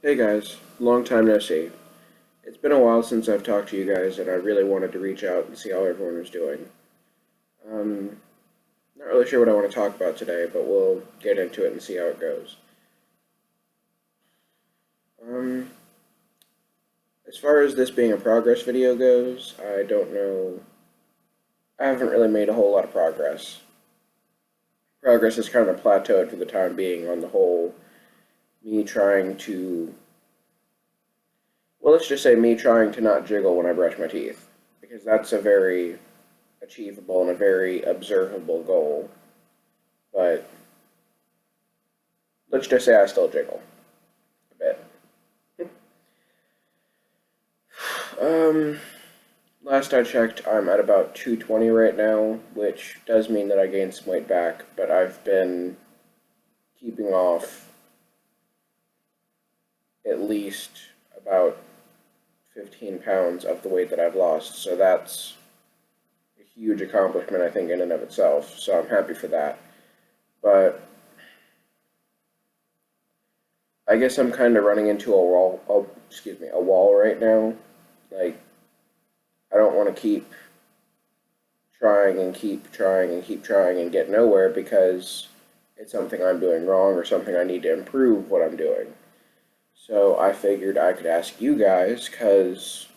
Hey guys, long time no see. It's been a while since I've talked to you guys, and I really wanted to reach out and see how everyone was doing. Um, Not really sure what I want to talk about today, but we'll get into it and see how it goes. Um, as far as this being a progress video goes, I don't know. I haven't really made a whole lot of progress. Progress has kind of plateaued for the time being on the whole, me trying to, well, let's just say me trying to not jiggle when I brush my teeth, because that's a very achievable and a very observable goal. But let's just say I still jiggle a bit. Um, Last I checked, I'm at about 220 right now, which does mean that I gained some weight back, but I've been keeping off at least about 15 pounds of the weight that I've lost, so that's a huge accomplishment, I think, in and of itself, so I'm happy for that. But I guess I'm kind of running into a wall, a wall right now. Like, I don't want to keep trying and keep trying and keep trying and get nowhere because it's something I'm doing wrong or something I need to improve what I'm doing. So I figured I could ask you guys because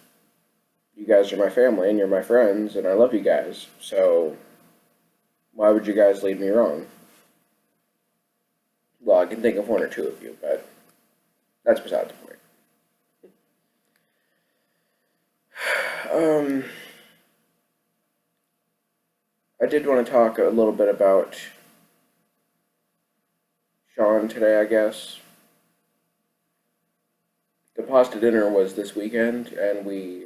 you guys are my family and you're my friends and I love you guys. So why would you guys lead me wrong? Well, I can think of one or two of you, but that's beside the point. Um, I did want to talk a little bit about Sean today, I guess. The pasta dinner was this weekend, and we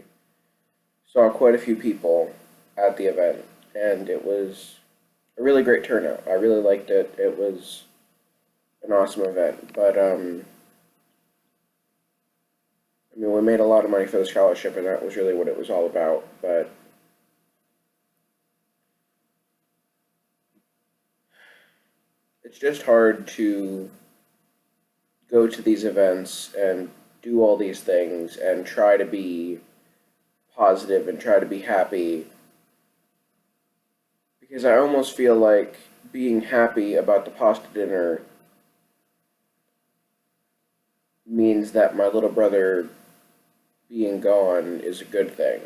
saw quite a few people at the event, and it was a really great turnout. I really liked it. It was an awesome event, but I mean, we made a lot of money for the scholarship, and that was really what it was all about. But it's just hard to go to these events and do all these things and try to be positive and try to be happy because I almost feel like being happy about the pasta dinner means that my little brother being gone is a good thing.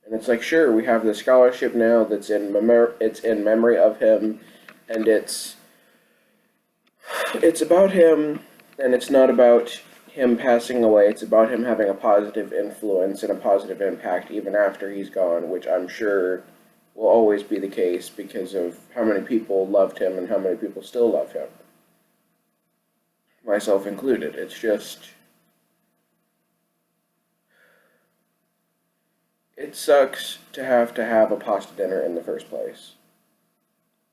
And it's like, sure, we have the scholarship now that's it's in memory of him, and it's about him, and it's not about him passing away. It's about him having a positive influence and a positive impact even after he's gone, which I'm sure will always be the case because of how many people loved him and how many people still love him, myself included. It's just, it sucks to have a pasta dinner in the first place.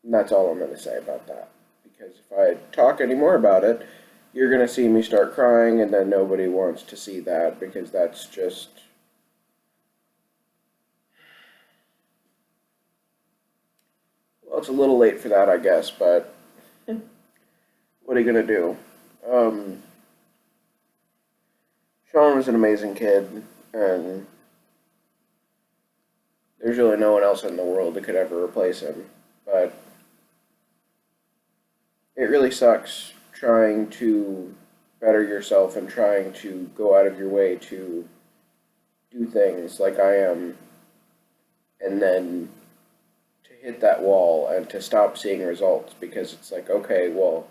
And that's all I'm going to say about that. Because if I talk any more about it, you're going to see me start crying, and then nobody wants to see that because that's just, well, it's a little late for that, I guess, but what are you going to do? Um, Sean was an amazing kid, and there's really no one else in the world that could ever replace him. But it really sucks trying to better yourself and trying to go out of your way to do things like I am, and then to hit that wall and to stop seeing results because it's like, okay, well,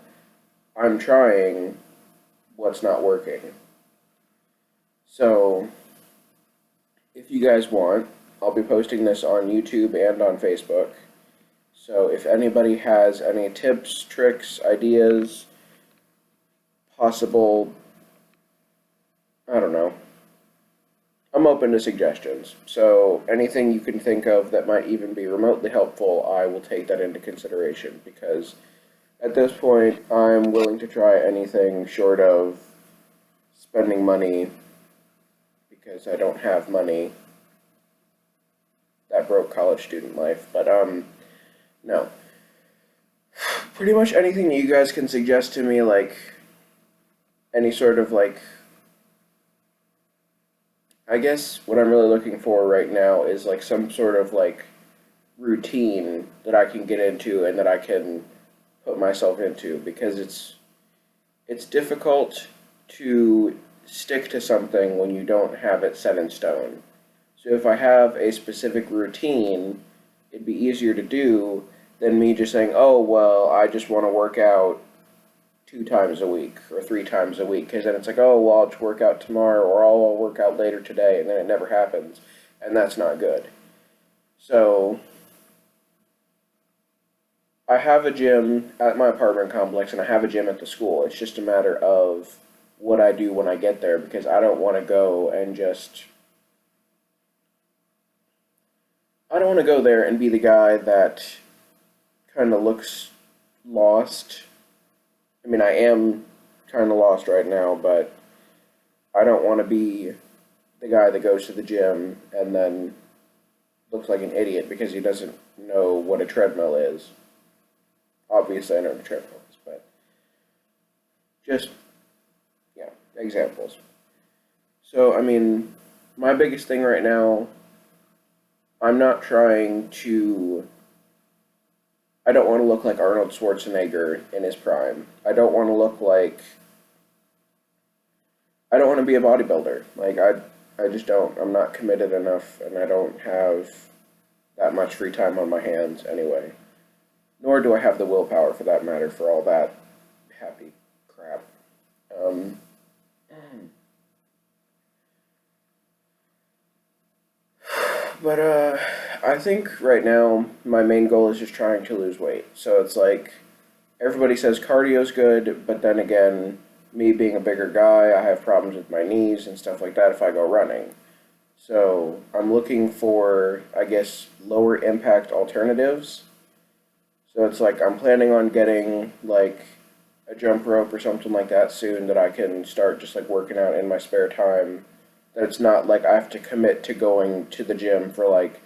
I'm trying, what's not working? So, if you guys want, I'll be posting this on YouTube and on Facebook. So if anybody has any tips, tricks, ideas, possible, I don't know, I'm open to suggestions. So anything you can think of that might even be remotely helpful, I will take that into consideration because at this point, I'm willing to try anything short of spending money because I don't have money. That broke college student life, but no. Pretty much anything you guys can suggest to me, like any sort of like, I guess what I'm really looking for right now is like some sort of like routine that I can get into and that I can put myself into, because it's difficult to stick to something when you don't have it set in stone. So if I have a specific routine, it'd be easier to do than me just saying, "Oh, well, I just want to work out 2 times a week or 3 times a week," because then it's like, "Oh, well, I'll just work out tomorrow, or I'll work out later today," and then it never happens, and that's not good. So I have a gym at my apartment complex, and I have a gym at the school. It's just a matter of what I do when I get there, because I don't want to go and just I don't want to go there and be the guy that kind of looks lost. I mean, I am kind of lost right now, but I don't want to be the guy that goes to the gym and then looks like an idiot because he doesn't know what a treadmill is. Obviously, I know what a treadmill is, but just, yeah, examples. So, I mean, my biggest thing right now, I'm not trying to I don't want to look like Arnold Schwarzenegger in his prime. I don't want to be a bodybuilder. I just don't. I'm not committed enough, and I don't have that much free time on my hands anyway. Nor do I have the willpower, for that matter, for all that happy crap. Um, but I think right now my main goal is just trying to lose weight. So it's like everybody says cardio's good, but then again, me being a bigger guy, I have problems with my knees and stuff like that if I go running. So I'm looking for, I guess, lower impact alternatives. So it's like I'm planning on getting like a jump rope or something like that soon, that I can start just like working out in my spare time. That it's not like I have to commit to going to the gym for like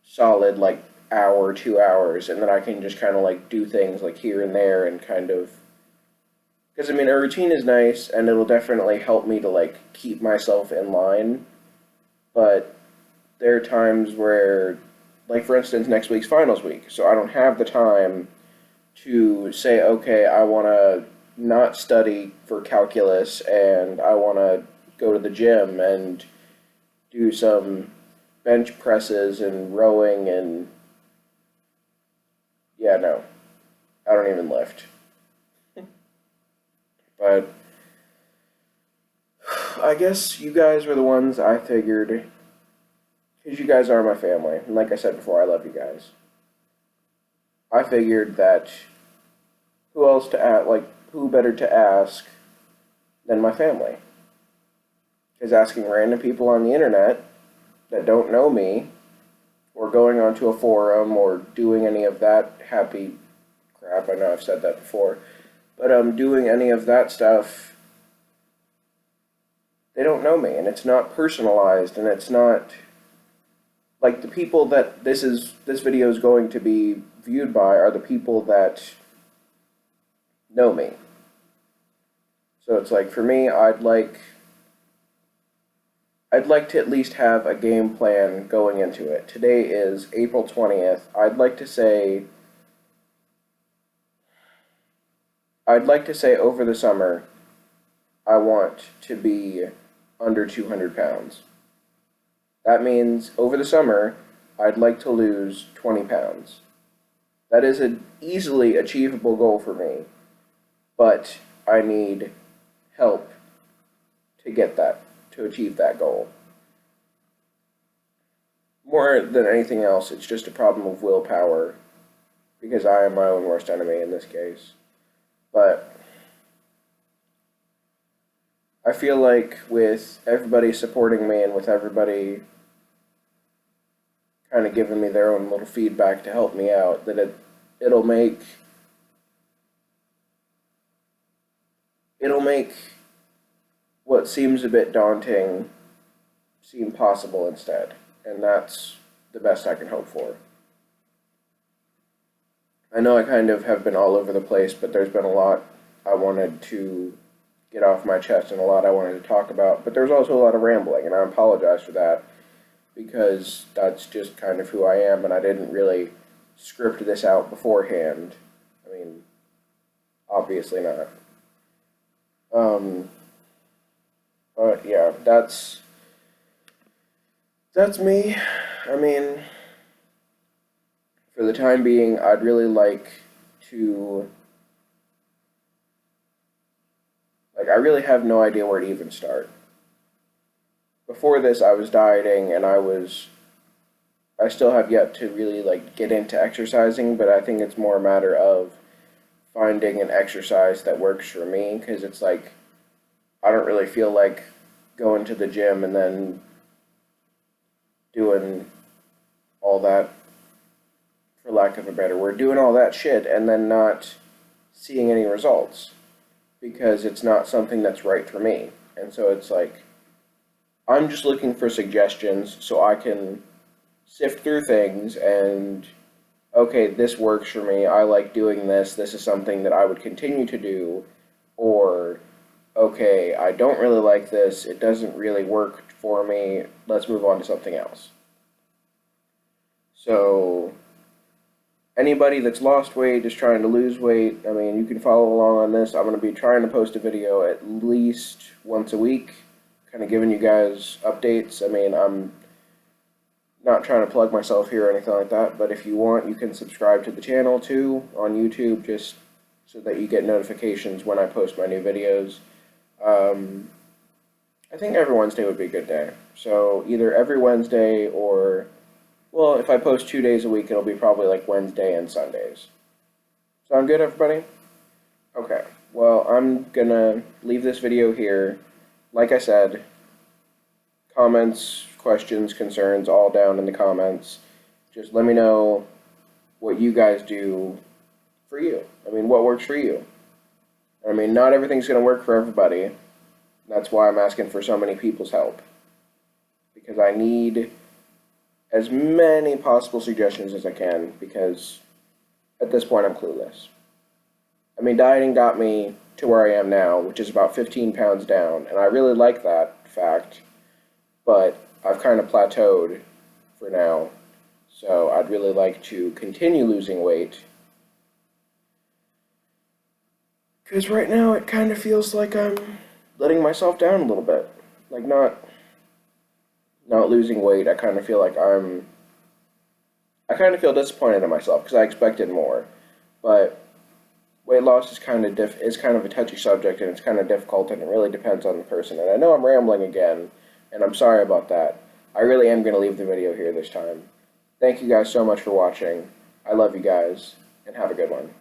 solid like hour, 2 hours, and then I can just kind of like do things like here and there and kind of, because I mean a routine is nice and it'll definitely help me to like keep myself in line, but there are times where, like for instance, next week's finals week, so I don't have the time to say, okay, I want to not study for calculus and I want to go to the gym and do some bench presses and rowing and, yeah, no, I don't even lift. But I guess you guys were the ones I figured, because you guys are my family, and like I said before, I love you guys. I figured that who else to ask, like, who better to ask than my family? Because asking random people on the internet that don't know me, or going onto a forum, or doing any of that happy crap, I know I've said that before, but doing any of that stuff, they don't know me, and it's not personalized, and it's not like the people that this video is going to be viewed by are the people that know me. So it's like for me, I'd like to at least have a game plan going into it. Today is April 20th. I'd like to say over the summer I want to be under 200 pounds. That means over the summer I'd like to lose 20 pounds. That is an easily achievable goal for me, but I need help to get that, to achieve that goal. More than anything else, it's just a problem of willpower, because I am my own worst enemy in this case. But I feel like with everybody supporting me and with everybody kind of giving me their own little feedback to help me out, that it'll make it'll make what seems a bit daunting seem possible instead. And that's the best I can hope for. I know I kind of have been all over the place, but there's been a lot I wanted to get off my chest and a lot I wanted to talk about, but there's also a lot of rambling, and I apologize for that because that's just kind of who I am, and I didn't really script this out beforehand. I mean, obviously not. But yeah, that's me. I mean, for the time being, I'd really like to, I really have no idea where to even start. Before this, I was dieting and I still have yet to really get into exercising, but I think it's more a matter of finding an exercise that works for me, because it's like, I don't really feel like going to the gym and then doing all that, for lack of a better word, doing all that shit and then not seeing any results because it's not something that's right for me. And so it's like, I'm just looking for suggestions so I can sift through things and, okay, this works for me, I like doing this, this is something that I would continue to do, or, okay, I don't really like this, it doesn't really work for me, let's move on to something else. So, anybody that's lost weight, is trying to lose weight, I mean, you can follow along on this. I'm going to be trying to post a video at least once a week, kind of giving you guys updates. I mean, I'm not trying to plug myself here or anything like that, but if you want, you can subscribe to the channel too on YouTube, just so that you get notifications when I post my new videos. I think every Wednesday would be a good day. So either every Wednesday or, well, if I post 2 days a week, it'll be probably like Wednesday and Sundays. Sound good, everybody? Okay. Well, I'm gonna leave this video here. Like I said, comments, questions, concerns, all down in the comments. Just let me know what you guys do for you. I mean, what works for you. I mean, not everything's gonna work for everybody. That's why I'm asking for so many people's help. Because I need as many possible suggestions as I can, because at this point I'm clueless. I mean, dieting got me to where I am now, which is about 15 pounds down, and I really like that fact, but I've kind of plateaued for now, so I'd really like to continue losing weight, because right now it kind of feels like I'm letting myself down a little bit. Like, not losing weight, I kind of feel like I kind of feel disappointed in myself because I expected more. But weight loss is kind of a touchy subject, and it's kind of difficult, and it really depends on the person. And I know I'm rambling again, and I'm sorry about that. I really am going to leave the video here this time. Thank you guys so much for watching. I love you guys, and have a good one.